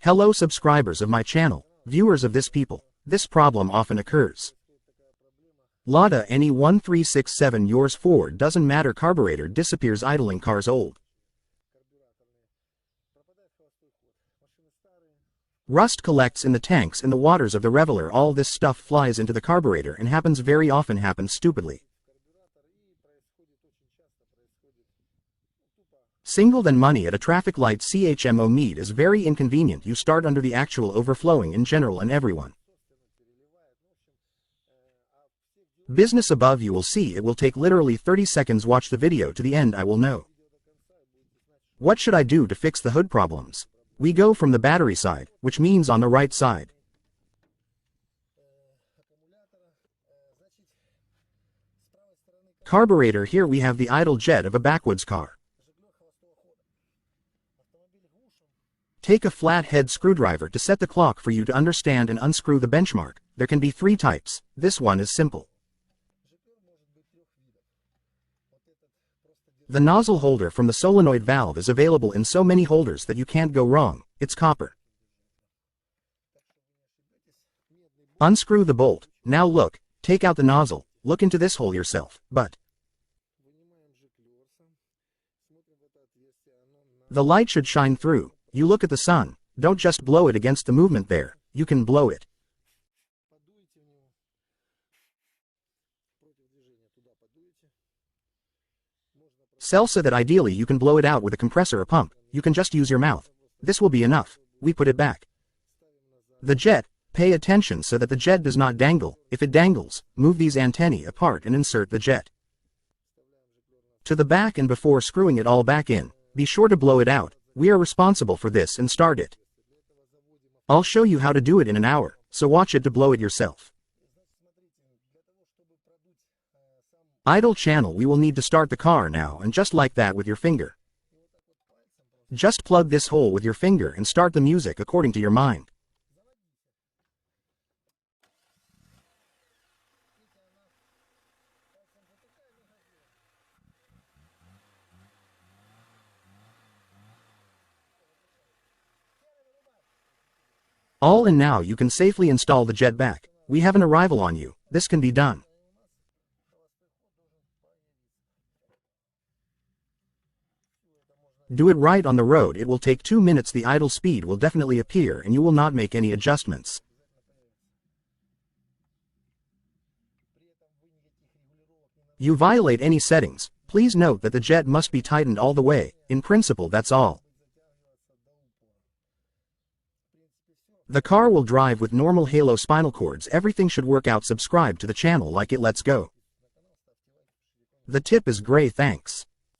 Hello subscribers of my channel, viewers of this people. This problem often occurs. Lada any 1367 yours Ford doesn't matter carburetor disappears idling car's old. Rust collects in the tanks in the waters of the reveler all this stuff flies into the carburetor and happens very often happens stupidly. Single than money at a traffic light CHMO meet is very inconvenient you start under the actual overflowing in general and everyone. Business above you will see it will take literally 30 seconds watch the video to the end I will know. What should I do to fix the hood problems? We go from the battery side, which means on the right side. Carburetor here we have the idle jet of a backwoods car. Take a flat-head screwdriver to set the clock for you to understand and unscrew the benchmark. There can be 3 types, this one is simple. The nozzle holder from the solenoid valve is available in so many holders that you can't go wrong, it's copper. Unscrew the bolt, now look, take out the nozzle, look into this hole yourself, but the light should shine through. You look at the sun, don't just blow it against the movement there, you can blow it. So that ideally you can blow it out with a compressor or pump, you can just use your mouth. This will be enough, we put it back. The jet, pay attention so that the jet does not dangle, if it dangles, move these antennae apart and insert the jet to the back and before screwing it all back in, be sure to blow it out. We are responsible for this and start it. I'll show you how to do it in an hour, so watch it to blow it yourself. Idle channel we will need to start the car now and just like that with your finger. Just plug this hole with your finger and start the music according to your mind. All in now you can safely install the jet back. We have an arrival on you, this can be done. Do it right on the road it will take 2 minutes the idle speed will definitely appear and you will not make any adjustments. You violate any settings, please note that the jet must be tightened all the way, in principle that's all. The car will drive with normal halo spinal cords everything should work out subscribe to the channel like it let's go. The tip is gray thanks.